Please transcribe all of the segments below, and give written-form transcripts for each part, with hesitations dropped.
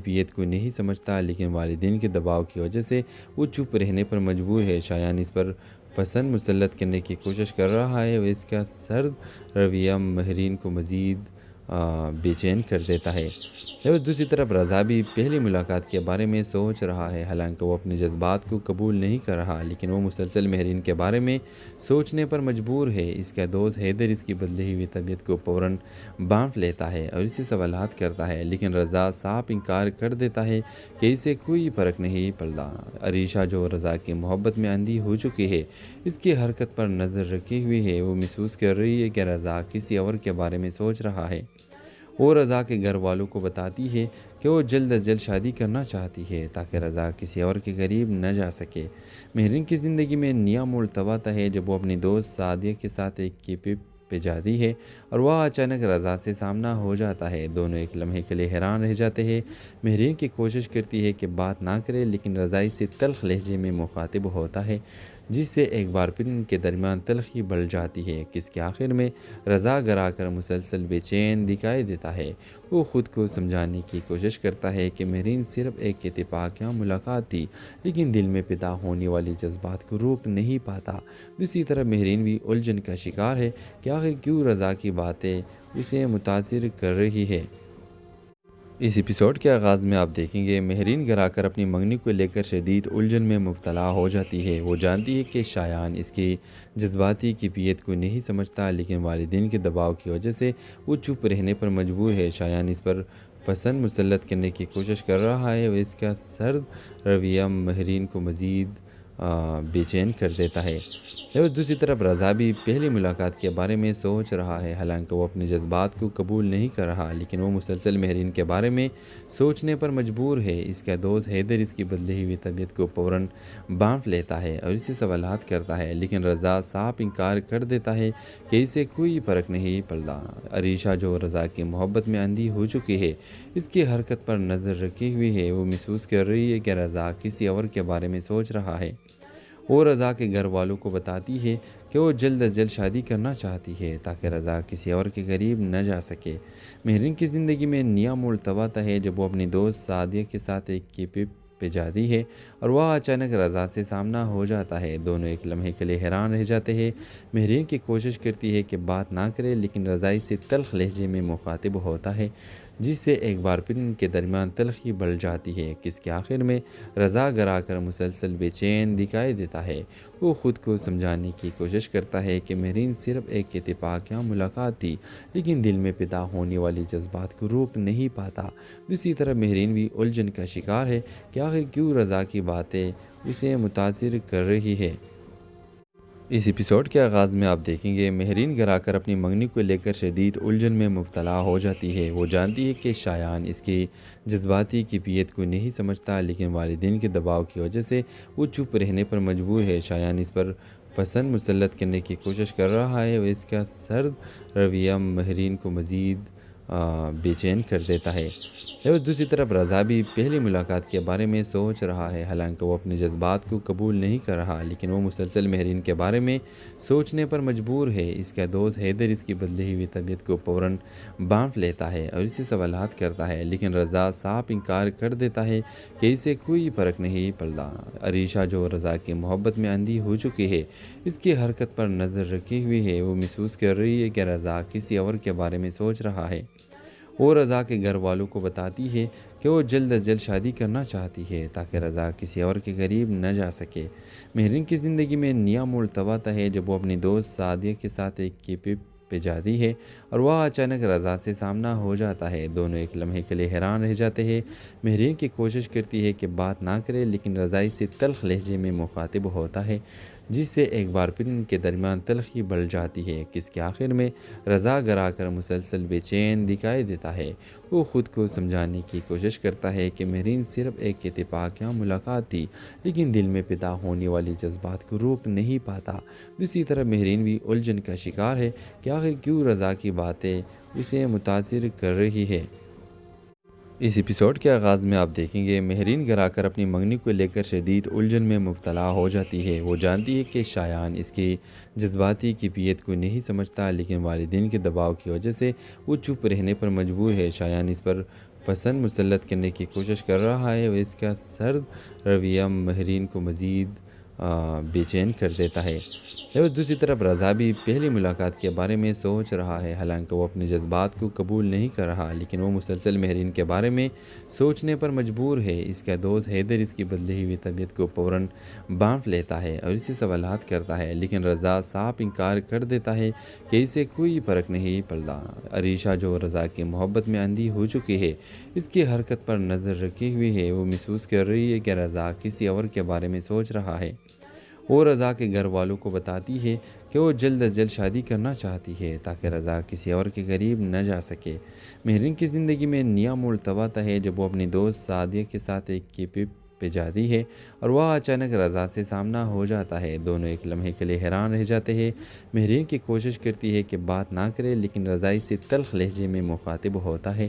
کیفیت کو نہیں سمجھتا، لیکن والدین کے دباؤ کی وجہ سے وہ چپ رہنے پر مجبور ہے۔ شایان اس پر پسند مسلط کرنے کی کوشش کر رہا ہے اور اس کا سرد رویہ ماہرین کو مزید بے چین کر دیتا ہے۔ اور دوسری طرف رضا بھی پہلی ملاقات کے بارے میں سوچ رہا ہے، حالانکہ وہ اپنے جذبات کو قبول نہیں کر رہا، لیکن وہ مسلسل ماہرین کے بارے میں سوچنے پر مجبور ہے۔ اس کا دوست حیدر اس کی بدلی ہوئی طبیعت کو فوراً بانٹ لیتا ہے اور اسے سوالات کرتا ہے، لیکن رضا صاف انکار کر دیتا ہے کہ اسے کوئی فرق نہیں پڑتا۔ عریشہ جو رضا کی محبت میں اندھی ہو چکی ہے، اس کی حرکت پر نظر رکھے ہوئی ہے۔ وہ محسوس کر رہی ہے کہ رضا کسی اور کے بارے میں سوچ رہا ہے۔ وہ رضا کے گھر والوں کو بتاتی ہے کہ وہ جلد از جلد شادی کرنا چاہتی ہے تاکہ رضا کسی اور کے قریب نہ جا سکے۔ ماہرین کی زندگی میں نیا موڑ تب آتا ہے جب وہ اپنی دوست سعدیہ کے ساتھ ایک کیفے پہ جاتی ہے اور وہ اچانک رضا سے سامنا ہو جاتا ہے۔ دونوں ایک لمحے کے لیے حیران رہ جاتے ہیں۔ ماہرین کی کوشش کرتی ہے کہ بات نہ کرے، لیکن رضا اس سے تلخ لہجے میں مخاطب ہوتا ہے، جس سے ایک بار پھر ان کے درمیان تلخی بڑھ جاتی ہے۔ کس کے آخر میں رضا گھر آ کر مسلسل بے چین دکھائی دیتا ہے۔ وہ خود کو سمجھانے کی کوشش کرتا ہے کہ ماہرین صرف ایک اتفاقیہ ملاقات تھی، لیکن دل میں پیدا ہونے والی جذبات کو روک نہیں پاتا۔ دوسری طرف ماہرین بھی الجھن کا شکار ہے کہ آخر کیوں رضا کی باتیں اسے متاثر کر رہی ہے۔ اس ایپیسوڈ کے آغاز میں آپ دیکھیں گے ماہرین گھر آ کر اپنی منگنی کو لے کر شدید الجھن میں مبتلا ہو جاتی ہے۔ وہ جانتی ہے کہ شایان اس کی جذباتی کیفیت کو نہیں سمجھتا، لیکن والدین کے دباؤ کی وجہ سے وہ چپ رہنے پر مجبور ہے۔ شایان اس پر پسند مسلط کرنے کی کوشش کر رہا ہے اور اس کا سرد رویہ ماہرین کو مزید بے چین کر دیتا ہے۔ اور دوسری طرف رضا بھی پہلی ملاقات کے بارے میں سوچ رہا ہے، حالانکہ وہ اپنے جذبات کو قبول نہیں کر رہا، لیکن وہ مسلسل ماہرین کے بارے میں سوچنے پر مجبور ہے۔ اس کا دوست حیدر اس کی بدلی ہوئی طبیعت کو فوراً بانٹ لیتا ہے اور اسے سوالات کرتا ہے، لیکن رضا صاف انکار کر دیتا ہے کہ اسے کوئی فرق نہیں پڑتا۔ عریشہ جو رضا کی محبت میں اندھی ہو چکی ہے، اس کی حرکت پر نظر رکھے ہوئی ہے۔ وہ محسوس کر رہی ہے کہ رضا کسی اور کے بارے میں سوچ رہا ہے۔ وہ رضا کے گھر والوں کو بتاتی ہے کہ وہ جلد از جلد شادی کرنا چاہتی ہے تاکہ رضا کسی اور کے قریب نہ جا سکے۔ ماہرین کی زندگی میں نیا موڑ تب آتا ہے جب وہ اپنی دوست سعدیہ کے ساتھ ایک کیفے پہ جاتی ہے اور وہ اچانک رضا سے سامنا ہو جاتا ہے۔ دونوں ایک لمحے کے لیے حیران رہ جاتے ہیں۔ ماہرین کی کوشش کرتی ہے کہ بات نہ کرے، لیکن رضا اس سے تلخ لہجے میں مخاطب ہوتا ہے، جس سے ایک بار پھر ان کے درمیان تلخی بڑھ جاتی ہے۔ کس کے آخر میں رضا گھر آ کر مسلسل بے چین دکھائی دیتا ہے۔ وہ خود کو سمجھانے کی کوشش کرتا ہے کہ ماہرین صرف ایک اتفاقیہ ملاقات تھی، لیکن دل میں پیدا ہونے والی جذبات کو روک نہیں پاتا۔ دوسری طرف ماہرین بھی الجھن کا شکار ہے کہ آخر کیوں رضا کی باتیں اسے متاثر کر رہی ہے۔ اس ایپیسوڈ کے آغاز میں آپ دیکھیں گے ماہرین گھر آ کر اپنی منگنی کو لے کر شدید الجھن میں مبتلا ہو جاتی ہے۔ وہ جانتی ہے کہ شایان اس کی جذباتی کیفیت کو نہیں سمجھتا، لیکن والدین کے دباؤ کی وجہ سے وہ چپ رہنے پر مجبور ہے۔ شایان اس پر پسند مسلط کرنے کی کوشش کر رہا ہے اور اس کا سرد رویہ ماہرین کو مزید بے چین کر دیتا ہے۔ اور دوسری طرف رضا بھی پہلی ملاقات کے بارے میں سوچ رہا ہے، حالانکہ وہ اپنے جذبات کو قبول نہیں کر رہا، لیکن وہ مسلسل ماہرین کے بارے میں سوچنے پر مجبور ہے۔ اس کا دوست حیدر اس کی بدلی ہوئی طبیعت کو فوراً بانٹ لیتا ہے اور اسے سوالات کرتا ہے، لیکن رضا صاف انکار کر دیتا ہے کہ اسے کوئی فرق نہیں پڑتا۔ عریشہ جو رضا کی محبت میں اندھی ہو چکی ہے، اس کی حرکت پر نظر رکھے ہوئی ہے۔ وہ محسوس کر رہی ہے کہ رضا کسی اور کے بارے میں سوچ رہا ہے۔ وہ رضا کے گھر والوں کو بتاتی ہے کہ وہ جلد از جلد شادی کرنا چاہتی ہے تاکہ رضا کسی اور کے قریب نہ جا سکے۔ ماہرین کی زندگی میں نیا موڑ تب آتا ہے جب وہ اپنی دوست سعدیہ کے ساتھ ایک کیفے پہ جاتی ہے اور وہ اچانک رضا سے سامنا ہو جاتا ہے۔ دونوں ایک لمحے کے لیے حیران رہ جاتے ہیں۔ ماہرین کی کوشش کرتی ہے کہ بات نہ کرے، لیکن رضا اس سے تلخ لہجے میں مخاطب ہوتا ہے، جس سے ایک بار پھر ان کے درمیان تلخی بڑھ جاتی ہے۔ کس کے آخر میں رضا گھر آ کر مسلسل بے چین دکھائی دیتا ہے۔ وہ خود کو سمجھانے کی کوشش کرتا ہے کہ ماہرین صرف ایک اتفاقیہ ملاقات تھی، لیکن دل میں پیدا ہونے والی جذبات کو روک نہیں پاتا۔ دوسری طرف ماہرین بھی الجھن کا شکار ہے کہ آخر کیوں رضا کی باتیں اسے متاثر کر رہی ہے۔ اس ایپیسوڈ کے آغاز میں آپ دیکھیں گے ماہرین گھر آ کر اپنی منگنی کو لے کر شدید الجھن میں مبتلا ہو جاتی ہے۔ وہ جانتی ہے کہ شایان اس کی جذباتی کیفیت کو نہیں سمجھتا، لیکن والدین کے دباؤ کی وجہ سے وہ چپ رہنے پر مجبور ہے۔ شایان اس پر پسند مسلط کرنے کی کوشش کر رہا ہے، وہ اس کا سرد رویہ ماہرین کو مزید بے چین کر دیتا ہے۔ دوسری طرف رضا بھی پہلی ملاقات کے بارے میں سوچ رہا ہے، حالانکہ وہ اپنے جذبات کو قبول نہیں کر رہا، لیکن وہ مسلسل ماہرین کے بارے میں سوچنے پر مجبور ہے۔ اس کا دوست حیدر اس کی بدلی ہوئی طبیعت کو فوراً بانٹ لیتا ہے اور اسے سوالات کرتا ہے، لیکن رضا صاف انکار کر دیتا ہے کہ اسے کوئی فرق نہیں پڑتا۔ عریشہ جو رضا کی محبت میں اندھی ہو چکی ہے، اس کی حرکت پر نظر رکھے ہوئی ہے، وہ محسوس کر رہی ہے کہ رضا کسی اور کے بارے میں سوچ رہا ہے۔ وہ رضا کے گھر والوں کو بتاتی ہے کہ وہ جلد از جلد شادی کرنا چاہتی ہے تاکہ رضا کسی اور کے قریب نہ جا سکے۔ ماہرین کی زندگی میں نیا موڑ تب آتا ہے جب وہ اپنی دوست سعدیہ کے ساتھ ایک ٹرپ پہ جاتی ہے اور وہ اچانک رضا سے سامنا ہو جاتا ہے۔ دونوں ایک لمحے کے لیے حیران رہ جاتے ہیں۔ ماہرین کی کوشش کرتی ہے کہ بات نہ کرے، لیکن رضا اس سے تلخ لہجے میں مخاطب ہوتا ہے،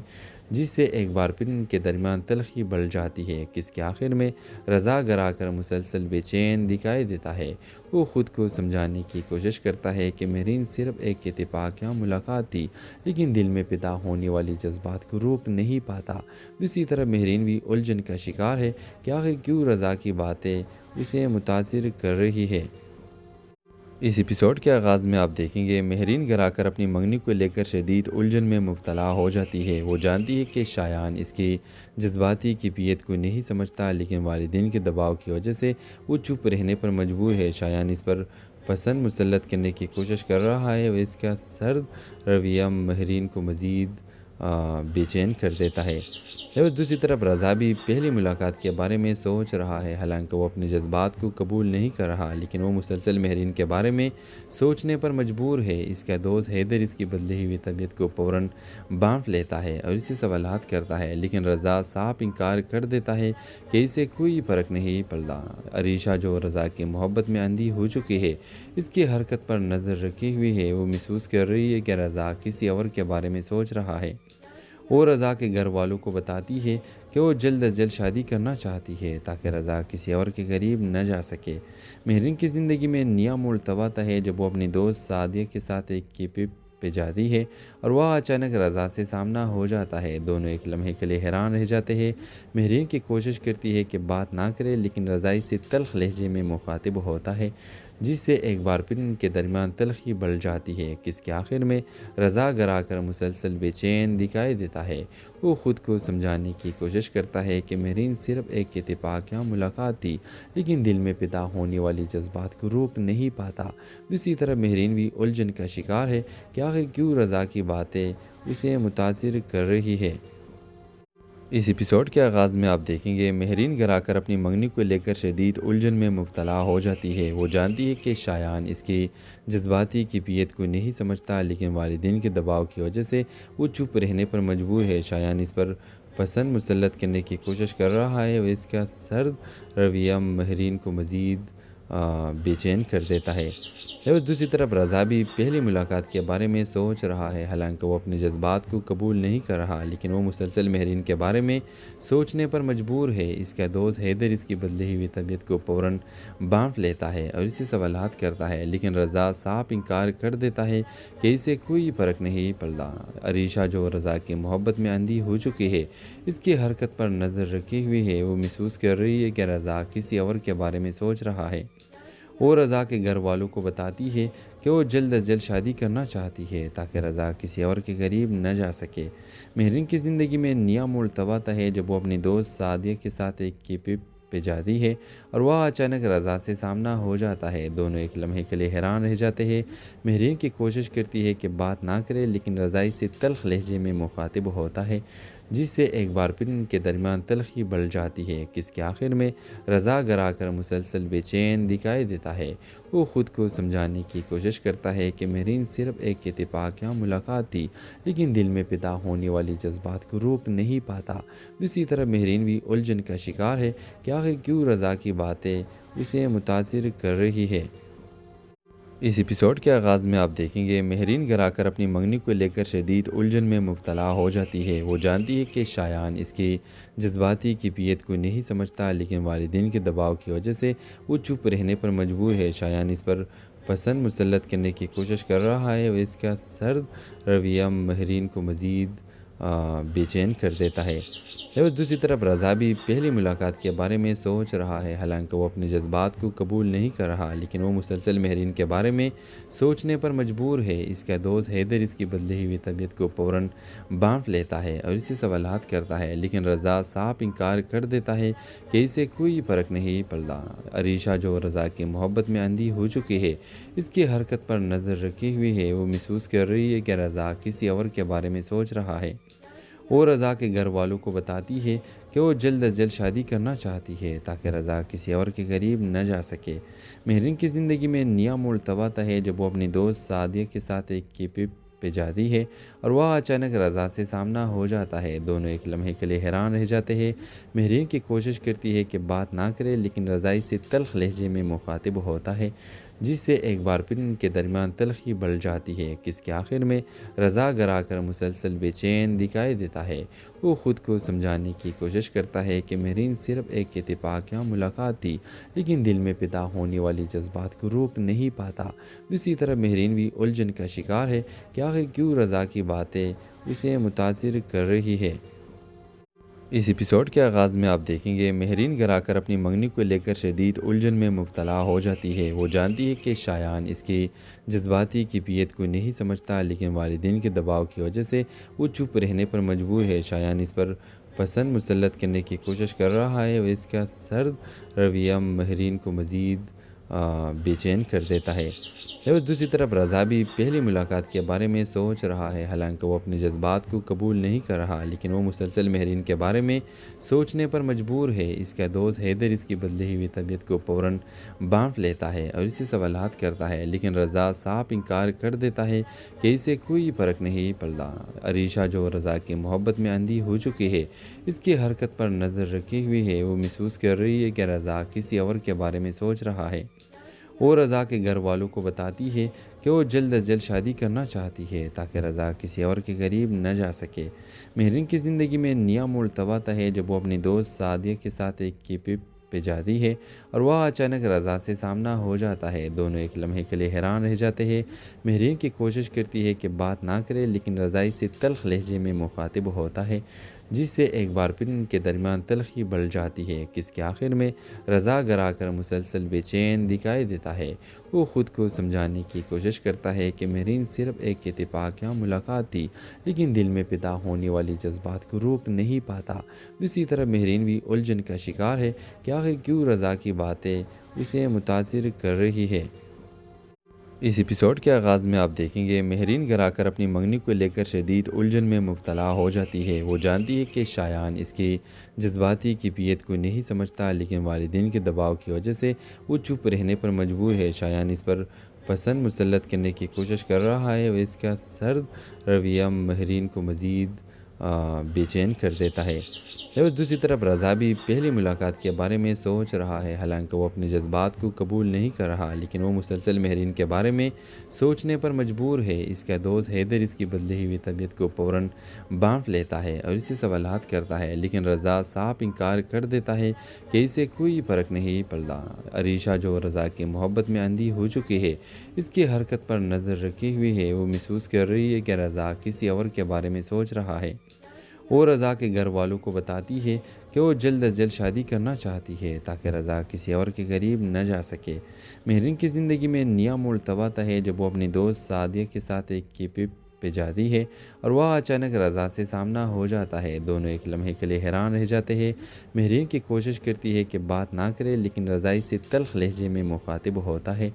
جس سے ایک بار پھر ان کے درمیان تلخی بڑھ جاتی ہے۔ کس کے آخر میں رضا گھر آ کر مسلسل بے چین دکھائی دیتا ہے۔ وہ خود کو سمجھانے کی کوشش کرتا ہے کہ ماہرین صرف ایک اتفاقیہ ملاقات تھی، لیکن دل میں پیدا ہونے والی جذبات کو روک نہیں پاتا۔ دوسری طرف ماہرین بھی الجھن کا شکار ہے کہ آخر کیوں رضا کی باتیں اسے متاثر کر رہی ہے۔ اس ایپیسوڈ کے آغاز میں آپ دیکھیں گے ماہرین گھر آ کر اپنی منگنی کو لے کر شدید الجھن میں مبتلا ہو جاتی ہے۔ وہ جانتی ہے کہ شایان اس کی جذباتی کیفیت کو نہیں سمجھتا، لیکن والدین کے دباؤ کی وجہ سے وہ چپ رہنے پر مجبور ہے۔ شایان اس پر پسند مسلط کرنے کی کوشش کر رہا ہے، وہ اس کا سرد رویہ ماہرین کو مزید بے چین کر دیتا ہے۔ دوسری طرف رضا بھی پہلی ملاقات کے بارے میں سوچ رہا ہے، حالانکہ وہ اپنے جذبات کو قبول نہیں کر رہا، لیکن وہ مسلسل ماہرین کے بارے میں سوچنے پر مجبور ہے۔ اس کا دوست حیدر اس کی بدلی ہوئی طبیعت کو فوراً بانٹ لیتا ہے اور اسے سوالات کرتا ہے، لیکن رضا صاف انکار کر دیتا ہے کہ اسے کوئی فرق نہیں پڑتا۔ عریشہ جو رضا کی محبت میں اندھی ہو چکی ہے، اس کی حرکت پر نظر رکھے ہوئی ہے، وہ محسوس کر رہی ہے کہ رضا کسی اور کے بارے میں سوچ رہا ہے۔ وہ رضا کے گھر والوں کو بتاتی ہے کہ وہ جلد از جلد شادی کرنا چاہتی ہے تاکہ رضا کسی اور کے قریب نہ جا سکے۔ ماہرین کی زندگی میں نیا موڑ تب آتا ہے جب وہ اپنی دوست سعدیہ کے ساتھ ایک ٹرپ پہ جاتی ہے اور وہ اچانک رضا سے سامنا ہو جاتا ہے۔ دونوں ایک لمحے کے لیے حیران رہ جاتے ہیں۔ ماہرین کی کوشش کرتی ہے کہ بات نہ کرے، لیکن رضا اس سے تلخ لہجے میں مخاطب ہوتا ہے، جس سے ایک بار پھر ان کے درمیان تلخی بڑھ جاتی ہے۔ کس کے آخر میں رضا گھر آ کر مسلسل بے چین دکھائی دیتا ہے۔ وہ خود کو سمجھانے کی کوشش کرتا ہے کہ ماہرین صرف ایک اتفاقیہ ملاقات تھی، لیکن دل میں پیدا ہونے والی جذبات کو روک نہیں پاتا۔ دوسری طرف ماہرین بھی الجھن کا شکار ہے کہ آخر کیوں رضا کی باتیں اسے متاثر کر رہی ہے۔ اس ایپیسوڈ کے آغاز میں آپ دیکھیں گے ماہرین گھر آ کر اپنی منگنی کو لے کر شدید الجھن میں مبتلا ہو جاتی ہے۔ وہ جانتی ہے کہ شایان اس کی جذباتی کیفیت کو نہیں سمجھتا، لیکن والدین کے دباؤ کی وجہ سے وہ چپ رہنے پر مجبور ہے۔ شایان اس پر پسند مسلط کرنے کی کوشش کر رہا ہے، وہ اس کا سرد رویہ ماہرین کو مزید بے چین کر دیتا ہے۔ دوسری طرف رضا بھی پہلی ملاقات کے بارے میں سوچ رہا ہے، حالانکہ وہ اپنے جذبات کو قبول نہیں کر رہا، لیکن وہ مسلسل ماہرین کے بارے میں سوچنے پر مجبور ہے۔ اس کا دوست حیدر اس کی بدلی ہوئی طبیعت کو فوراً بانٹ لیتا ہے اور اسے سوالات کرتا ہے، لیکن رضا صاف انکار کر دیتا ہے کہ اسے کوئی فرق نہیں پڑتا۔ عریشہ جو رضا کی محبت میں اندھی ہو چکی ہے، اس کی حرکت پر نظر رکھے ہوئی ہے، وہ محسوس کر رہی ہے کہ رضا کسی اور کے بارے میں سوچ رہا ہے۔ وہ رضا کے گھر والوں کو بتاتی ہے کہ وہ جلد از جلد شادی کرنا چاہتی ہے تاکہ رضا کسی اور کے قریب نہ جا سکے۔ ماہرین کی زندگی میں نیا موڑ تب آتا ہے جب وہ اپنی دوست سعدیہ کے ساتھ ایک ٹرپ پہ جاتی ہے اور وہ اچانک رضا سے سامنا ہو جاتا ہے۔ دونوں ایک لمحے کے لیے حیران رہ جاتے ہیں۔ ماہرین کی کوشش کرتی ہے کہ بات نہ کرے، لیکن رضا اس سے تلخ لہجے میں مخاطب ہوتا ہے، جس سے ایک بار پھر ان کے درمیان تلخی بڑھ جاتی ہے۔ کس کے آخر میں رضا گھر آ کر مسلسل بے چین دکھائی دیتا ہے۔ وہ خود کو سمجھانے کی کوشش کرتا ہے کہ ماہرین صرف ایک اتفاقیہ ملاقات تھی، لیکن دل میں پیدا ہونے والی جذبات کو روک نہیں پاتا۔ دوسری طرف ماہرین بھی الجھن کا شکار ہے کہ آخر کیوں رضا کی باتیں اسے متاثر کر رہی ہے۔ اس ایپیسوڈ کے آغاز میں آپ دیکھیں گے ماہرین گھر آ کر اپنی منگنی کو لے کر شدید الجھن میں مبتلا ہو جاتی ہے۔ وہ جانتی ہے کہ شایان اس کی جذباتی کیفیت کو نہیں سمجھتا، لیکن والدین کے دباؤ کی وجہ سے وہ چپ رہنے پر مجبور ہے۔ شایان اس پر پسند مسلط کرنے کی کوشش کر رہا ہے، وہ اس کا سرد رویہ ماہرین کو مزید بے چین کر دیتا ہے۔ لیکن دوسری طرف رضا بھی پہلی ملاقات کے بارے میں سوچ رہا ہے، حالانکہ وہ اپنے جذبات کو قبول نہیں کر رہا، لیکن وہ مسلسل مہرین کے بارے میں سوچنے پر مجبور ہے۔ اس کا دوست حیدر اس کی بدلی ہوئی طبیعت کو فوراً بانٹ لیتا ہے اور اسے سوالات کرتا ہے، لیکن رضا صاف انکار کر دیتا ہے کہ اسے کوئی فرق نہیں پڑتا۔ عریشہ جو رضا کی محبت میں اندھی ہو چکی ہے، اس کی حرکت پر نظر رکھے ہوئی ہے۔ وہ محسوس کر رہی ہے کہ رضا کسی اور کے بارے میں سوچ رہا ہے۔ وہ رضا کے گھر والوں کو بتاتی ہے کہ وہ جلد از جلد شادی کرنا چاہتی ہے تاکہ رضا کسی اور کے قریب نہ جا سکے۔ مہرین کی زندگی میں نیا موڑ تب آتا ہے جب وہ اپنی دوست سعدیہ کے ساتھ ایک ٹرپ پہ جاتی ہے اور وہ اچانک رضا سے سامنا ہو جاتا ہے۔ دونوں ایک لمحے کے لیے حیران رہ جاتے ہیں۔ مہرین کی کوشش کرتی ہے کہ بات نہ کرے، لیکن رضا اس سے تلخ لہجے میں مخاطب ہوتا ہے، جس سے ایک بار پھر ان کے درمیان تلخی بڑھ جاتی ہے۔ کس کے آخر میں رضا گھر آ کر مسلسل بے چین دکھائی دیتا ہے۔ وہ خود کو سمجھانے کی کوشش کرتا ہے کہ مہرین صرف ایک اتفاقیہ ملاقات تھی، لیکن دل میں پیدا ہونے والی جذبات کو روک نہیں پاتا۔ دوسری طرف مہرین بھی الجھن کا شکار ہے کہ آخر کیوں رضا کی باتیں اسے متاثر کر رہی ہے۔ اس ایپیسوڈ کے آغاز میں آپ دیکھیں گے مہرین گھر آ کر اپنی منگنی کو لے کر شدید الجھن میں مبتلا ہو جاتی ہے۔ وہ جانتی ہے کہ شایان اس کی جذباتی کیفیت کو نہیں سمجھتا، لیکن والدین کے دباؤ کی وجہ سے وہ چپ رہنے پر مجبور ہے۔ شایان اس پر پسند مسلط کرنے کی کوشش کر رہا ہے اور اس کا سرد رویہ مہرین کو مزید بے چین کر دیتا ہے۔ لیکن دوسری طرف رضا بھی پہلی ملاقات کے بارے میں سوچ رہا ہے، حالانکہ وہ اپنے جذبات کو قبول نہیں کر رہا، لیکن وہ مسلسل مہرین کے بارے میں سوچنے پر مجبور ہے۔ اس کا دوست حیدر اس کی بدلی ہوئی طبیعت کو فوراً بانٹ لیتا ہے اور اسے سوالات کرتا ہے، لیکن رضا صاف انکار کر دیتا ہے کہ اسے کوئی فرق نہیں پڑتا۔ عریشہ جو رضا کی محبت میں اندھی ہو چکی ہے، اس کی حرکت پر نظر رکھے ہوئی ہے۔ وہ محسوس کر رہی ہے کہ رضا کسی اور کے بارے میں سوچ رہا ہے۔ وہ رضا کے گھر والوں کو بتاتی ہے کہ وہ جلد از جلد شادی کرنا چاہتی ہے تاکہ رضا کسی اور کے قریب نہ جا سکے۔ مہرین کی زندگی میں نیا موڑ تب آتا ہے جب وہ اپنی دوست سعدیہ کے ساتھ ایک ٹرپ پہ جاتی ہے اور وہ اچانک رضا سے سامنا ہو جاتا ہے۔ دونوں ایک لمحے کے لیے حیران رہ جاتے ہیں۔ مہرین کی کوشش کرتی ہے کہ بات نہ کرے، لیکن رضا اس سے تلخ لہجے میں مخاطب ہوتا ہے، جس سے ایک بار پھر ان کے درمیان تلخی بڑھ جاتی ہے۔ کس کے آخر میں رضا گھر آ کر مسلسل بے چین دکھائی دیتا ہے۔ وہ خود کو سمجھانے کی کوشش کرتا ہے کہ مہرین صرف ایک اتفاقیہ ملاقات تھی، لیکن دل میں پیدا ہونے والی جذبات کو روک نہیں پاتا۔ دوسری طرف مہرین بھی الجھن کا شکار ہے کہ آخر کیوں رضا کی باتیں اسے متاثر کر رہی ہے۔ اس ایپیسوڈ کے آغاز میں آپ دیکھیں گے مہرین گھر آ کر اپنی منگنی کو لے کر شدید الجھن میں مبتلا ہو جاتی ہے۔ وہ جانتی ہے کہ شایان اس کی جذباتی کیفیت کو نہیں سمجھتا، لیکن والدین کے دباؤ کی وجہ سے وہ چپ رہنے پر مجبور ہے۔ شایان اس پر پسند مسلط کرنے کی کوشش کر رہا ہے اور اس کا سرد رویہ مہرین کو مزید بے چین کر دیتا ہے۔ لیکن دوسری طرف رضا بھی پہلی ملاقات کے بارے میں سوچ رہا ہے، حالانکہ وہ اپنے جذبات کو قبول نہیں کر رہا، لیکن وہ مسلسل مہرین کے بارے میں سوچنے پر مجبور ہے۔ اس کا دوست حیدر اس کی بدلی ہوئی طبیعت کو فوراً بانٹ لیتا ہے اور اسے سوالات کرتا ہے، لیکن رضا صاف انکار کر دیتا ہے کہ اسے کوئی فرق نہیں پڑتا۔ عریشہ جو رضا کی محبت میں اندھی ہو چکی ہے، اس کی حرکت پر نظر رکھے ہوئی ہے۔ وہ محسوس کر رہی ہے کہ رضا کسی اور کے بارے میں سوچ رہا ہے۔ وہ رضا کے گھر والوں کو بتاتی ہے کہ وہ جلد از جلد شادی کرنا چاہتی ہے تاکہ رضا کسی اور کے قریب نہ جا سکے۔ مہرین کی زندگی میں نیا موڑ تب آتا ہے جب وہ اپنی دوست سعدیہ کے ساتھ ایک ٹرپ پہ جاتی ہے اور وہ اچانک رضا سے سامنا ہو جاتا ہے۔ دونوں ایک لمحے کے لیے حیران رہ جاتے ہیں۔ مہرین کی کوشش کرتی ہے کہ بات نہ کرے، لیکن رضا اس سے تلخ لہجے میں مخاطب ہوتا ہے،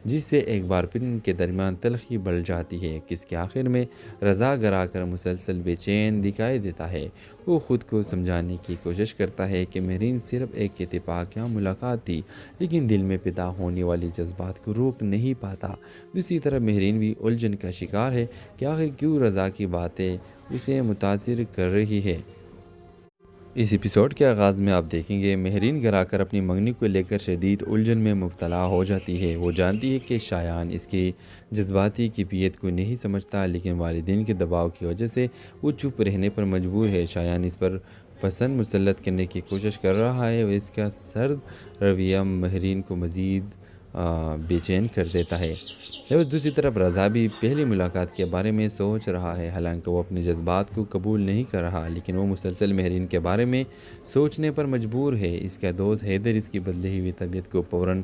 جس سے ایک بار پھر ان کے درمیان تلخی بڑھ جاتی ہے۔ کس کے آخر میں رضا گھر آ کر مسلسل بے چین دکھائی دیتا ہے۔ وہ خود کو سمجھانے کی کوشش کرتا ہے کہ مہرین صرف ایک اتفاقیہ ملاقات تھی، لیکن دل میں پیدا ہونے والی جذبات کو روک نہیں پاتا۔ دوسری طرف مہرین بھی الجھن کا شکار ہے کہ آخر کیوں رضا کی باتیں اسے متاثر کر رہی ہے۔ اس ایپیسوڈ کے آغاز میں آپ دیکھیں گے مہرین گھر آ کر اپنی منگنی کو لے کر شدید الجھن میں مبتلا ہو جاتی ہے۔ وہ جانتی ہے کہ شایان اس کی جذباتی کیفیت کو نہیں سمجھتا، لیکن والدین کے دباؤ کی وجہ سے وہ چپ رہنے پر مجبور ہے۔ شایان اس پر پسند مسلط کرنے کی کوشش کر رہا ہے اور اس کا سرد رویہ مہرین کو مزید بے چین کر دیتا ہے۔ جبکہ دوسری طرف رضا بھی پہلی ملاقات کے بارے میں سوچ رہا ہے، حالانکہ وہ اپنے جذبات کو قبول نہیں کر رہا، لیکن وہ مسلسل مہرین کے بارے میں سوچنے پر مجبور ہے۔ اس کا دوست حیدر اس کی بدلی ہوئی طبیعت کو فوراً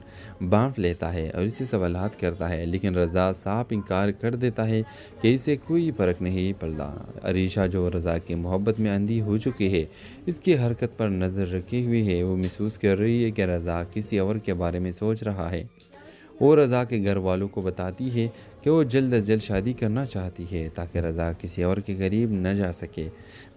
بانٹ لیتا ہے اور اسے سوالات کرتا ہے، لیکن رضا صاف انکار کر دیتا ہے کہ اسے کوئی فرق نہیں پڑتا۔ عریشہ جو رضا کی محبت میں اندھی ہو چکی ہے، اس کی حرکت پر نظر رکھے ہوئی ہے۔ وہ محسوس کر رہی ہے کہ رضا کسی اور کے بارے میں سوچ رہا ہے۔ وہ رضا کے گھر والوں کو بتاتی ہے کہ وہ جلد از جلد شادی کرنا چاہتی ہے تاکہ رضا کسی اور کے قریب نہ جا سکے۔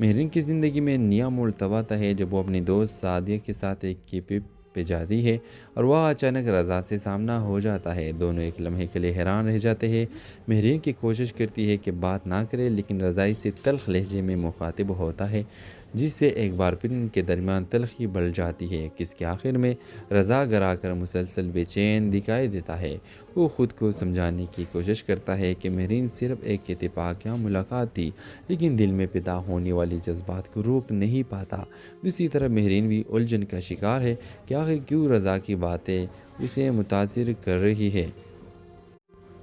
مہرین کی زندگی میں نیا موڑ تب آتا ہے جب وہ اپنی دوست سعدیہ کے ساتھ ایک ٹرپ پہ جاتی ہے اور وہ اچانک رضا سے سامنا ہو جاتا ہے۔ دونوں ایک لمحے کے لیے حیران رہ جاتے ہیں۔ مہرین کی کوشش کرتی ہے کہ بات نہ کرے، لیکن رضا اس سے تلخ لہجے میں مخاطب ہوتا ہے، جس سے ایک بار پھر ان کے درمیان تلخی بڑھ جاتی ہے۔ کس کے آخر میں رضا گھر آ کر مسلسل بے چین دکھائی دیتا ہے۔ وہ خود کو سمجھانے کی کوشش کرتا ہے کہ مہرین صرف ایک اتفاقیہ ملاقات تھی، لیکن دل میں پیدا ہونے والی جذبات کو روک نہیں پاتا۔ دوسری طرف مہرین بھی الجھن کا شکار ہے کہ آخر کیوں رضا کی باتیں اسے متاثر کر رہی ہے۔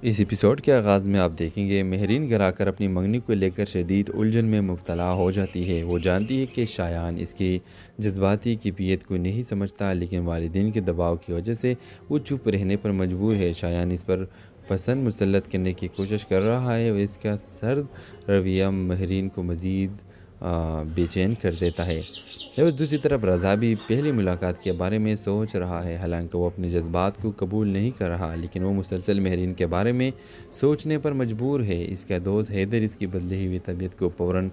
اس ایپیسوڈ کے آغاز میں آپ دیکھیں گے مہرین گھر آ کر اپنی منگنی کو لے کر شدید الجھن میں مبتلا ہو جاتی ہے۔ وہ جانتی ہے کہ شایان اس کی جذباتی کیفیت کو نہیں سمجھتا، لیکن والدین کے دباؤ کی وجہ سے وہ چپ رہنے پر مجبور ہے۔ شایان اس پر پسند مسلط کرنے کی کوشش کر رہا ہے اور اس کا سرد رویہ مہرین کو مزید بے چین کر دیتا ہے۔ جبکہ دوسری طرف رضا بھی پہلی ملاقات کے بارے میں سوچ رہا ہے، حالانکہ وہ اپنے جذبات کو قبول نہیں کر رہا، لیکن وہ مسلسل مہرین کے بارے میں سوچنے پر مجبور ہے۔ اس کا دوست حیدر اس کی بدلی ہوئی طبیعت کو فوراً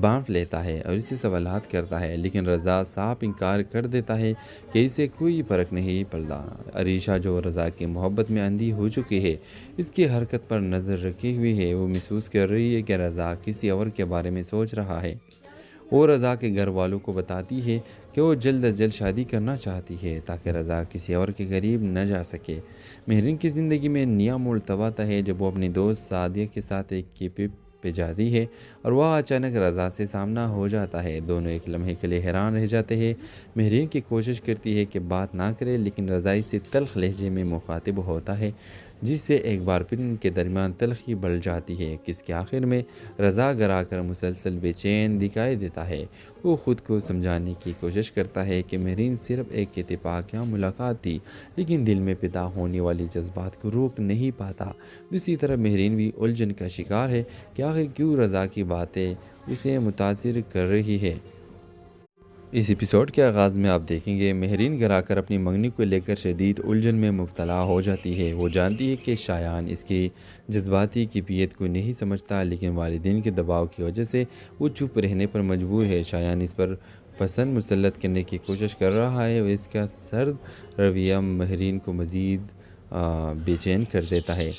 بانٹ لیتا ہے اور اسے سوالات کرتا ہے، لیکن رضا صاف انکار کر دیتا ہے کہ اسے کوئی فرق نہیں پڑتا۔ عریشہ جو رضا کی محبت میں اندھی ہو چکی ہے، اس کی حرکت پر نظر رکھے ہوئی ہے۔ وہ محسوس کر رہی ہے کہ رضا کسی اور کے بارے میں سوچ رہا ہے۔ وہ رضا کے گھر والوں کو بتاتی ہے کہ وہ جلد از جلد شادی کرنا چاہتی ہے تاکہ رضا کسی اور کے قریب نہ جا سکے۔ مہرین کی زندگی میں نیا موڑ تب آتا ہے جب وہ اپنی دوست سعدیہ کے ساتھ ایک ٹرپ پہ جاتی ہے اور وہ اچانک رضا سے سامنا ہو جاتا ہے۔ دونوں ایک لمحے کے لیے حیران رہ جاتے ہیں۔ مہرین کی کوشش کرتی ہے کہ بات نہ کرے، لیکن رضا اس سے تلخ لہجے میں مخاطب ہوتا ہے، جس سے ایک بار پھر ان کے درمیان تلخی بڑھ جاتی ہے۔ کس کے آخر میں رضا گھر آ کر مسلسل بے چین دکھائی دیتا ہے۔ وہ خود کو سمجھانے کی کوشش کرتا ہے کہ مہرین صرف ایک اتفاقیہ ملاقات تھی، لیکن دل میں پیدا ہونے والی جذبات کو روک نہیں پاتا۔ دوسری طرف مہرین بھی الجھن کا شکار ہے کہ آخر کیوں رضا کی باتیں اسے متاثر کر رہی ہے۔ اس ایپیسوڈ کے آغاز میں آپ دیکھیں گے مہرین گھر آ کر اپنی منگنی کو لے کر شدید الجھن میں مبتلا ہو جاتی ہے۔ وہ جانتی ہے کہ شایان اس کی جذباتی کیفیت کو نہیں سمجھتا، لیکن والدین کے دباؤ کی وجہ سے وہ چپ رہنے پر مجبور ہے۔ شایان اس پر پسند مسلط کرنے کی کوشش کر رہا ہے اور اس کا سرد رویہ مہرین کو مزید بے چین کر دیتا ہے۔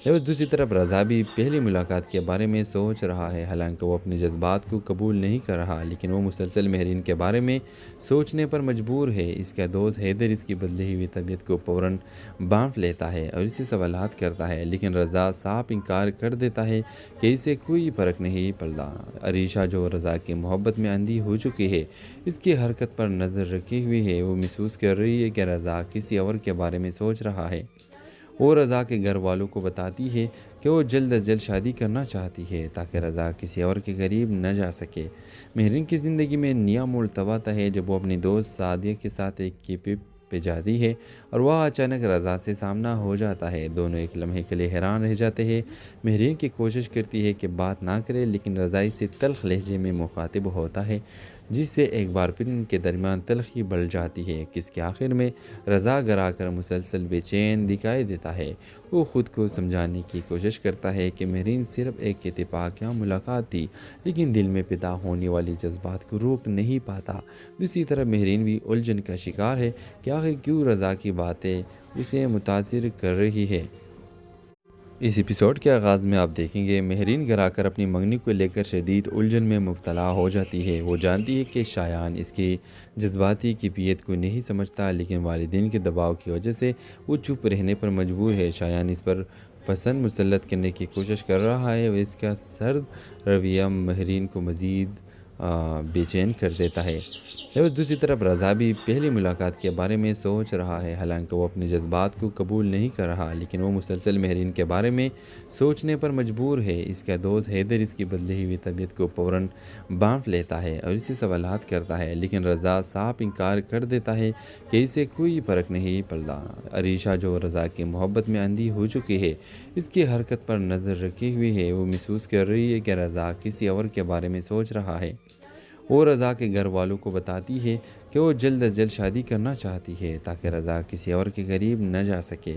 جبکہ دوسری طرف رضا بھی پہلی ملاقات کے بارے میں سوچ رہا ہے، حالانکہ وہ اپنے جذبات کو قبول نہیں کر رہا، لیکن وہ مسلسل مہرین کے بارے میں سوچنے پر مجبور ہے۔ اس کا دوست حیدر اس کی بدلی ہوئی طبیعت کو فوراً بانٹ لیتا ہے اور اسے سوالات کرتا ہے، لیکن رضا صاف انکار کر دیتا ہے کہ اسے کوئی فرق نہیں پڑتا۔ عریشہ جو رضا کی محبت میں اندھی ہو چکی ہے، اس کی حرکت پر نظر رکھے ہوئی ہے۔ وہ محسوس کر رہی ہے کہ رضا کسی اور کے بارے میں سوچ رہا ہے۔ وہ رضا کے گھر والوں کو بتاتی ہے کہ وہ جلد از جلد شادی کرنا چاہتی ہے تاکہ رضا کسی اور کے قریب نہ جا سکے۔ مہرین کی زندگی میں نیا موڑ تب آتا ہے جب وہ اپنی دوست سعدیہ کے ساتھ ایک ٹرپ پہ جاتی ہے اور وہ اچانک رضا سے سامنا ہو جاتا ہے۔ دونوں ایک لمحے کے لیے حیران رہ جاتے ہیں۔ مہرین کی کوشش کرتی ہے کہ بات نہ کرے، لیکن رضا اس سے تلخ لہجے میں مخاطب ہوتا ہے، جس سے ایک بار پھر ان کے درمیان تلخی بڑھ جاتی ہے۔ کس کے آخر میں رضا گھر آ کر مسلسل بے چین دکھائی دیتا ہے۔ وہ خود کو سمجھانے کی کوشش کرتا ہے کہ مہرین صرف ایک اتفاقیہ ملاقات تھی، لیکن دل میں پیدا ہونے والی جذبات کو روک نہیں پاتا۔ دوسری طرف مہرین بھی الجھن کا شکار ہے کہ آخر کیوں رضا کی باتیں اسے متاثر کر رہی ہے۔ اس ایپیسوڈ کے آغاز میں آپ دیکھیں گے مہرین گھر آ کر اپنی منگنی کو لے کر شدید الجھن میں مبتلا ہو جاتی ہے۔ وہ جانتی ہے کہ شایان اس کی جذباتی کیفیت کو نہیں سمجھتا، لیکن والدین کے دباؤ کی وجہ سے وہ چپ رہنے پر مجبور ہے۔ شایان اس پر پسند مسلط کرنے کی کوشش کر رہا ہے اور اس کا سرد رویہ مہرین کو مزید بے چین کر دیتا ہے۔ لیکن دوسری طرف رضا بھی پہلی ملاقات کے بارے میں سوچ رہا ہے، حالانکہ وہ اپنے جذبات کو قبول نہیں کر رہا، لیکن وہ مسلسل مہرین کے بارے میں سوچنے پر مجبور ہے۔ اس کا دوست حیدر اس کی بدلی ہوئی طبیعت کو فوراً بانٹ لیتا ہے اور اسے سوالات کرتا ہے، لیکن رضا صاف انکار کر دیتا ہے کہ اسے کوئی فرق نہیں پڑتا۔ عریشہ جو رضا کی محبت میں اندھی ہو چکی ہے، اس کی حرکت پر نظر رکھے ہوئی ہے۔ وہ محسوس کر رہی ہے کہ رضا کسی اور کے بارے میں سوچ رہا ہے۔ وہ رضا کے گھر والوں کو بتاتی ہے کہ وہ جلد از جلد شادی کرنا چاہتی ہے تاکہ رضا کسی اور کے قریب نہ جا سکے۔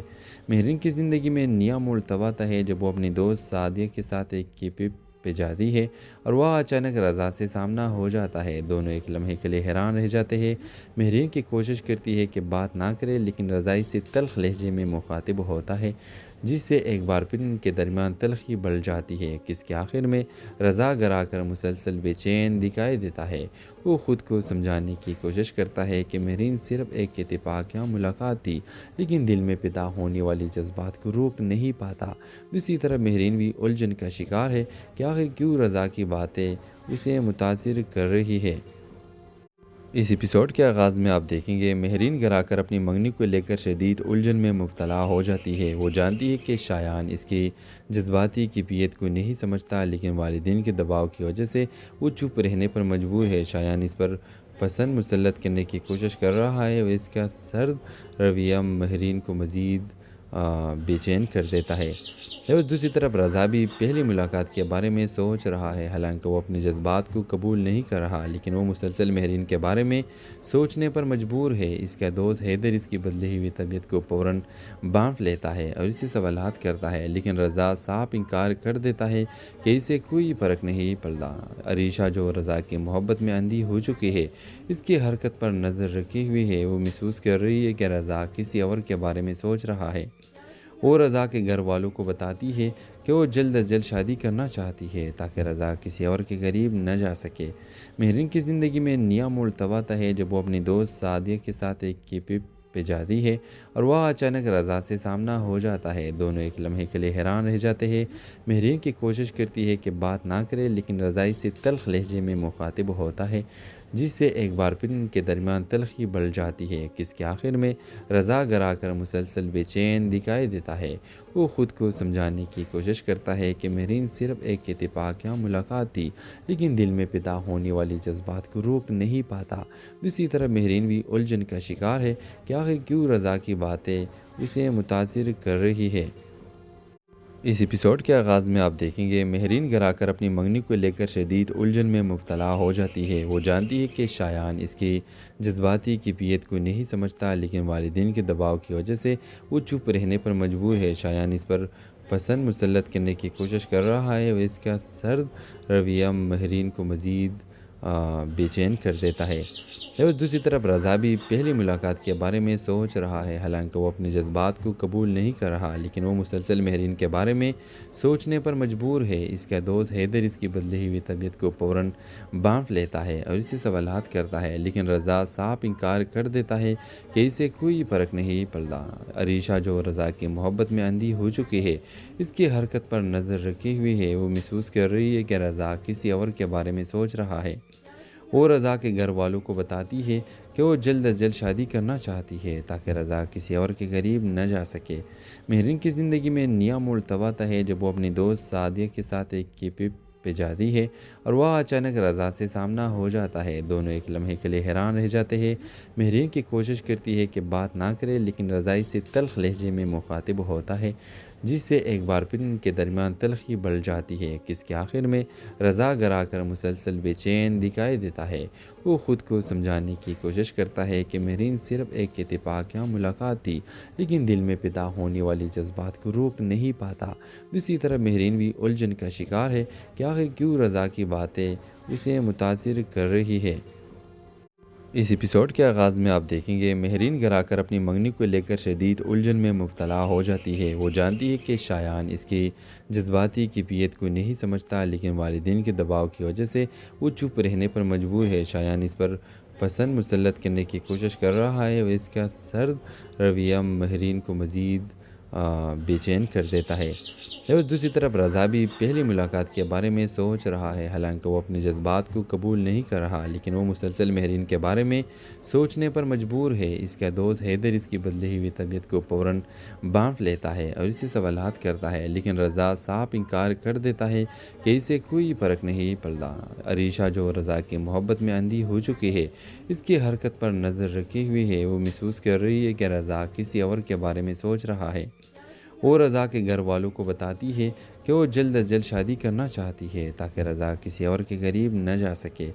مہرین کی زندگی میں نیا موڑ تب آتا ہے جب وہ اپنی دوست سعدیہ کے ساتھ ایک ٹرپ پہ جاتی ہے اور وہ اچانک رضا سے سامنا ہو جاتا ہے۔ دونوں ایک لمحے کے لیے حیران رہ جاتے ہیں۔ مہرین کی کوشش کرتی ہے کہ بات نہ کرے، لیکن رضا اس سے تلخ لہجے میں مخاطب ہوتا ہے، جس سے ایک بار پھر ان کے درمیان تلخی بڑھ جاتی ہے۔ کس کے آخر میں رضا گھر آ کر مسلسل بے چین دکھائی دیتا ہے۔ وہ خود کو سمجھانے کی کوشش کرتا ہے کہ مہرین صرف ایک اتفاقیہ ملاقات تھی، لیکن دل میں پیدا ہونے والی جذبات کو روک نہیں پاتا۔ دوسری طرف مہرین بھی الجھن کا شکار ہے کہ آخر کیوں رضا کی باتیں اسے متاثر کر رہی ہے۔ اس ایپیسوڈ کے آغاز میں آپ دیکھیں گے مہرین گھر آ کر اپنی منگنی کو لے کر شدید الجھن میں مبتلا ہو جاتی ہے۔ وہ جانتی ہے کہ شایان اس کی جذباتی کیفیت کو نہیں سمجھتا، لیکن والدین کے دباؤ کی وجہ سے وہ چپ رہنے پر مجبور ہے۔ شایان اس پر پسند مسلط کرنے کی کوشش کر رہا ہے اور اس کا سرد رویہ مہرین کو مزید بے چین کر دیتا ہے۔ لیکن دوسری طرف رضا بھی پہلی ملاقات کے بارے میں سوچ رہا ہے، حالانکہ وہ اپنے جذبات کو قبول نہیں کر رہا، لیکن وہ مسلسل مہرین کے بارے میں سوچنے پر مجبور ہے۔ اس کا دوست حیدر اس کی بدلی ہوئی طبیعت کو فوراً بانٹ لیتا ہے اور اسے سوالات کرتا ہے، لیکن رضا صاف انکار کر دیتا ہے کہ اسے کوئی فرق نہیں پڑتا۔ عریشہ جو رضا کی محبت میں اندھی ہو چکی ہے، اس کی حرکت پر نظر رکھے ہوئی ہے۔ وہ محسوس کر رہی ہے کہ رضا کسی اور کے بارے میں سوچ رہا ہے۔ وہ رضا کے گھر والوں کو بتاتی ہے کہ وہ جلد از جلد شادی کرنا چاہتی ہے تاکہ رضا کسی اور کے قریب نہ جا سکے۔ مہرین کی زندگی میں نیا موڑ تب آتا ہے جب وہ اپنی دوست سعدیہ کے ساتھ ایک ٹرپ پہ جاتی ہے اور وہ اچانک رضا سے سامنا ہو جاتا ہے۔ دونوں ایک لمحے کے لیے حیران رہ جاتے ہیں۔ مہرین کی کوشش کرتی ہے کہ بات نہ کرے، لیکن رضا اس سے تلخ لہجے میں مخاطب ہوتا ہے، جس سے ایک بار پھر ان کے درمیان تلخی بڑھ جاتی ہے۔ کس کے آخر میں رضا گھر آ کر مسلسل بے چین دکھائی دیتا ہے۔ وہ خود کو سمجھانے کی کوشش کرتا ہے کہ مہرین صرف ایک اتفاقیہ ملاقات تھی، لیکن دل میں پیدا ہونے والی جذبات کو روک نہیں پاتا۔ دوسری طرف مہرین بھی الجھن کا شکار ہے کہ آخر کیوں رضا کی باتیں اسے متاثر کر رہی ہے۔ اس ایپیسوڈ کے آغاز میں آپ دیکھیں گے مہرین گھر آ کر اپنی منگنی کو لے کر شدید الجھن میں مبتلا ہو جاتی ہے۔ وہ جانتی ہے کہ شایان اس کی جذباتی کیفیت کو نہیں سمجھتا، لیکن والدین کے دباؤ کی وجہ سے وہ چپ رہنے پر مجبور ہے۔ شایان اس پر پسند مسلط کرنے کی کوشش کر رہا ہے اور اس کا سرد رویہ مہرین کو مزید بے چین کر دیتا ہے۔ لیکن دوسری طرف رضا بھی پہلی ملاقات کے بارے میں سوچ رہا ہے، حالانکہ وہ اپنے جذبات کو قبول نہیں کر رہا، لیکن وہ مسلسل مہرین کے بارے میں سوچنے پر مجبور ہے۔ اس کا دوست حیدر اس کی بدلی ہوئی طبیعت کو فوراً بانٹ لیتا ہے اور اسے سوالات کرتا ہے، لیکن رضا صاف انکار کر دیتا ہے کہ اسے کوئی فرق نہیں پڑتا۔ عریشہ جو رضا کی محبت میں اندھی ہو چکی ہے، اس کی حرکت پر نظر رکھے ہوئی ہے۔ وہ محسوس کر رہی ہے کہ رضا کسی اور کے بارے میں سوچ رہا ہے۔ وہ رضا کے گھر والوں کو بتاتی ہے کہ وہ جلد از جلد شادی کرنا چاہتی ہے تاکہ رضا کسی اور کے قریب نہ جا سکے۔ مہرین کی زندگی میں نیا موڑ تب آتا ہے جب وہ اپنی دوست سعدیہ کے ساتھ ایک ٹرپ پہ جاتی ہے اور وہ اچانک رضا سے سامنا ہو جاتا ہے۔ دونوں ایک لمحے کے لیے حیران رہ جاتے ہیں۔ مہرین کی کوشش کرتی ہے کہ بات نہ کرے، لیکن رضا اس سے تلخ لہجے میں مخاطب ہوتا ہے، جس سے ایک بار پھر ان کے درمیان تلخی بڑھ جاتی ہے۔ کس کے آخر میں رضا گھر آ کر مسلسل بے چین دکھائی دیتا ہے۔ وہ خود کو سمجھانے کی کوشش کرتا ہے کہ مہرین صرف ایک اتفاقیہ ملاقات تھی، لیکن دل میں پیدا ہونے والی جذبات کو روک نہیں پاتا۔ دوسری طرف مہرین بھی الجھن کا شکار ہے کہ آخر کیوں رضا کی باتیں اسے متاثر کر رہی ہے۔ اس ایپیسوڈ کے آغاز میں آپ دیکھیں گے مہرین گھر آ کر اپنی منگنی کو لے کر شدید الجھن میں مبتلا ہو جاتی ہے۔ وہ جانتی ہے کہ شایان اس کی جذباتی کیفیت کو نہیں سمجھتا، لیکن والدین کے دباؤ کی وجہ سے وہ چپ رہنے پر مجبور ہے۔ شایان اس پر پسند مسلط کرنے کی کوشش کر رہا ہے اور اس کا سرد رویہ مہرین کو مزید بے چین کر دیتا ہے۔ اور دوسری طرف رضا بھی پہلی ملاقات کے بارے میں سوچ رہا ہے، حالانکہ وہ اپنے جذبات کو قبول نہیں کر رہا، لیکن وہ مسلسل مہرین کے بارے میں سوچنے پر مجبور ہے۔ اس کا دوست حیدر اس کی بدلی ہوئی طبیعت کو فوراً بانٹ لیتا ہے اور اسے سوالات کرتا ہے، لیکن رضا صاف انکار کر دیتا ہے کہ اسے کوئی فرق نہیں پڑتا۔ عریشہ جو رضا کی محبت میں اندھی ہو چکی ہے، اس کی حرکت پر نظر رکھے ہوئی ہے، وہ محسوس کر رہی ہے کہ رضا کسی اور کے بارے میں سوچ رہا ہے۔ وہ رضا کے گھر والوں کو بتاتی ہے کہ وہ جلد از جلد شادی کرنا چاہتی ہے تاکہ رضا کسی اور کے قریب نہ جا سکے۔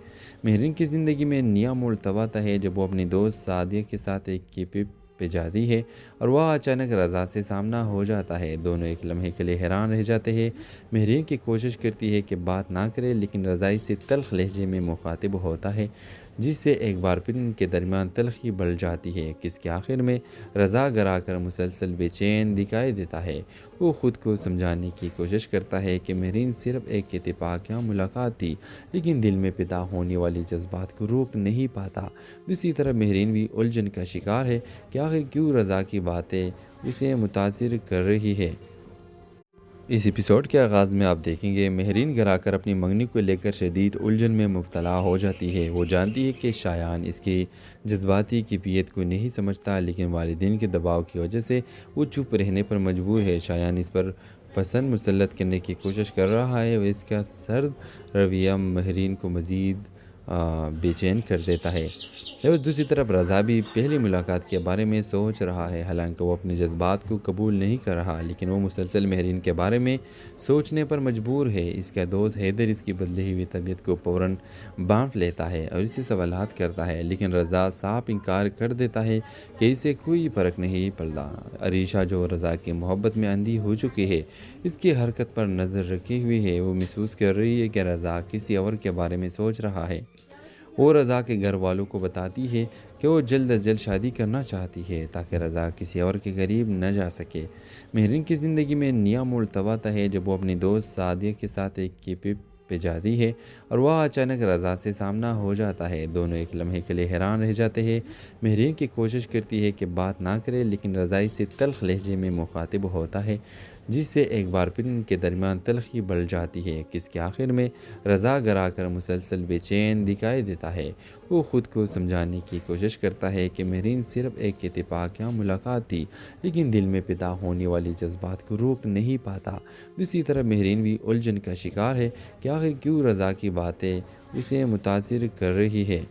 مہرین کی زندگی میں نیا موڑ تب آتا ہے جب وہ اپنی دوست سعدیہ کے ساتھ ایک کیپ پہ جاتی ہے اور وہ اچانک رضا سے سامنا ہو جاتا ہے۔ دونوں ایک لمحے کے لیے حیران رہ جاتے ہیں۔ مہرین کی کوشش کرتی ہے کہ بات نہ کرے، لیکن رضا اس سے تلخ لہجے میں مخاطب ہوتا ہے، جس سے ایک بار پھر ان کے درمیان تلخی بڑھ جاتی ہے۔ کس کے آخر میں رضا گھر آ کر مسلسل بے چین دکھائی دیتا ہے۔ وہ خود کو سمجھانے کی کوشش کرتا ہے کہ مہرین صرف ایک اتفاقیہ ملاقات تھی، لیکن دل میں پیدا ہونے والی جذبات کو روک نہیں پاتا۔ دوسری طرف مہرین بھی الجھن کا شکار ہے کہ آخر کیوں رضا کی باتیں اسے متاثر کر رہی ہے۔ اس ایپیسوڈ کے آغاز میں آپ دیکھیں گے مہرین گھر آ کر اپنی منگنی کو لے کر شدید الجھن میں مبتلا ہو جاتی ہے۔ وہ جانتی ہے کہ شایان اس کی جذباتی کیفیت کو نہیں سمجھتا، لیکن والدین کے دباؤ کی وجہ سے وہ چپ رہنے پر مجبور ہے۔ شایان اس پر پسند مسلط کرنے کی کوشش کر رہا ہے، وہ اس کا سرد رویہ مہرین کو مزید بے چین کر دیتا ہے۔ اور دوسری طرف رضا بھی پہلی ملاقات کے بارے میں سوچ رہا ہے، حالانکہ وہ اپنے جذبات کو قبول نہیں کر رہا، لیکن وہ مسلسل مہرین کے بارے میں سوچنے پر مجبور ہے۔ اس کا دوست حیدر اس کی بدلی ہوئی طبیعت کو فوراً بانٹ لیتا ہے اور اسے سوالات کرتا ہے، لیکن رضا صاف انکار کر دیتا ہے کہ اسے کوئی فرق نہیں پڑتا۔ عریشہ جو رضا کی محبت میں اندھی ہو چکی ہے، اس کی حرکت پر نظر رکھے ہوئی ہے، وہ محسوس کر رہی ہے کہ رضا کسی اور کے بارے میں سوچ رہا ہے۔ وہ رضا کے گھر والوں کو بتاتی ہے کہ وہ جلد از جلد شادی کرنا چاہتی ہے تاکہ رضا کسی اور کے قریب نہ جا سکے۔ مہرین کی زندگی میں نیا موڑ تب آتا ہے جب وہ اپنی دوست سعدیہ کے ساتھ ایک کیپ پہ جاتی ہے اور وہ اچانک رضا سے سامنا ہو جاتا ہے۔ دونوں ایک لمحے کے لیے حیران رہ جاتے ہیں۔ مہرین کی کوشش کرتی ہے کہ بات نہ کرے، لیکن رضا اس سے تلخ لہجے میں مخاطب ہوتا ہے، جس سے ایک بار پھر ان کے درمیان تلخی بڑھ جاتی ہے۔ کس کے آخر میں رضا گھر آ کر مسلسل بے چین دکھائی دیتا ہے۔ وہ خود کو سمجھانے کی کوشش کرتا ہے کہ مہرین صرف ایک اتفاقیہ ملاقات تھی، لیکن دل میں پیدا ہونے والی جذبات کو روک نہیں پاتا۔ دوسری طرف مہرین بھی الجھن کا شکار ہے کہ آخر کیوں رضا کی باتیں اسے متاثر کر رہی ہے۔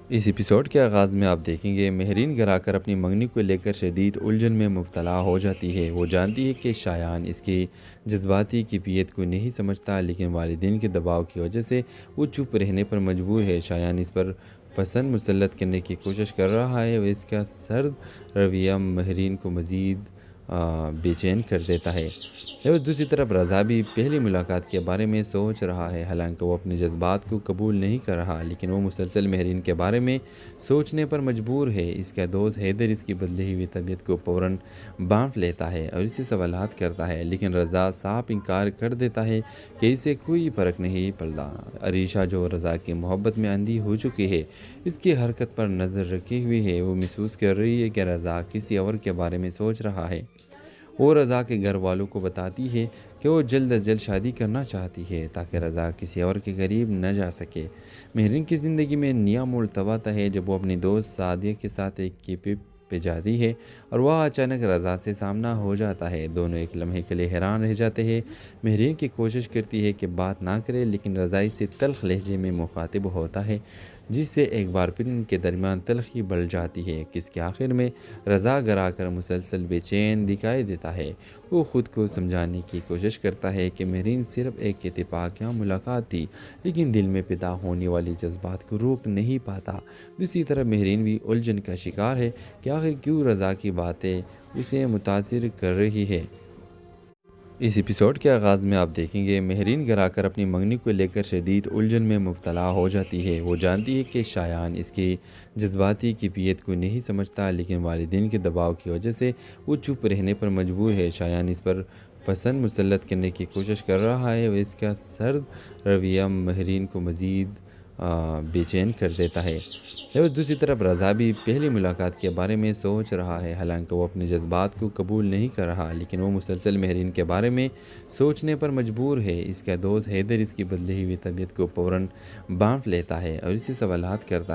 اس ایپیسوڈ کے آغاز میں آپ دیکھیں گے مہرین گھر آ کر اپنی منگنی کو لے کر شدید الجھن میں مبتلا ہو جاتی ہے۔ وہ جانتی ہے کہ شایان اس کی جذباتی کیفیت کو نہیں سمجھتا، لیکن والدین کے دباؤ کی وجہ سے وہ چپ رہنے پر مجبور ہے۔ شایان اس پر پسند مسلط کرنے کی کوشش کر رہا ہے، وہ اس کا سرد رویہ مہرین کو مزید بے چین کر دیتا ہے۔ اور دوسری طرف رضا بھی پہلی ملاقات کے بارے میں سوچ رہا ہے، حالانکہ وہ اپنے جذبات کو قبول نہیں کر رہا، لیکن وہ مسلسل مہرین کے بارے میں سوچنے پر مجبور ہے۔ اس کا دوست حیدر اس کی بدلی ہوئی طبیعت کو فوراً بانٹ لیتا ہے اور اسے سوالات کرتا ہے، لیکن رضا صاف انکار کر دیتا ہے کہ اسے کوئی فرق نہیں پڑتا۔ عریشہ جو رضا کی محبت میں اندھی ہو چکی ہے، اس کی حرکت پر نظر رکھے ہوئی ہے، وہ محسوس کر رہی ہے کہ رضا کسی اور کے بارے میں سوچ رہا ہے۔ وہ رضا کے گھر والوں کو بتاتی ہے کہ وہ جلد از جلد شادی کرنا چاہتی ہے تاکہ رضا کسی اور کے قریب نہ جا سکے۔ مہرین کی زندگی میں نیا موڑ تب آتا ہے جب وہ اپنی دوست سعدیہ کے ساتھ ایک کیپ پہ جاتی ہے اور وہ اچانک رضا سے سامنا ہو جاتا ہے۔ دونوں ایک لمحے کے لیے حیران رہ جاتے ہیں۔ مہرین کی کوشش کرتی ہے کہ بات نہ کرے، لیکن رضا اس سے تلخ لہجے میں مخاطب ہوتا ہے، جس سے ایک بار پھر ان کے درمیان تلخی بڑھ جاتی ہے۔ کس کے آخر میں رضا گھر آ کر مسلسل بے چین دکھائی دیتا ہے۔ وہ خود کو سمجھانے کی کوشش کرتا ہے کہ مہرین صرف ایک اتفاقیہ ملاقات تھی، لیکن دل میں پیدا ہونے والی جذبات کو روک نہیں پاتا۔ دوسری طرف مہرین بھی الجھن کا شکار ہے کہ آخر کیوں رضا کی باتیں اسے متاثر کر رہی ہے۔ اس ایپیسوڈ کے آغاز میں آپ دیکھیں گے مہرین گھر آ کر اپنی منگنی کو لے کر شدید الجھن میں مبتلا ہو جاتی ہے۔ وہ جانتی ہے کہ شایان اس کی جذباتی کیفیت کو نہیں سمجھتا، لیکن والدین کے دباؤ کی وجہ سے وہ چپ رہنے پر مجبور ہے۔ شایان اس پر پسند مسلط کرنے کی کوشش کر رہا ہے، وہ اس کا سرد رویہ مہرین کو مزید بے چین کر دیتا ہے۔ دوسری طرف رضا بھی پہلی ملاقات کے بارے میں سوچ رہا ہے، حالانکہ وہ اپنے جذبات کو قبول نہیں کر رہا، لیکن وہ مسلسل مہرین کے بارے میں سوچنے پر مجبور ہے۔ اس کا دوست حیدر اس کی بدلی ہوئی طبیعت کو فوراً بانٹ لیتا ہے اور اسے سوالات کرتا ہے۔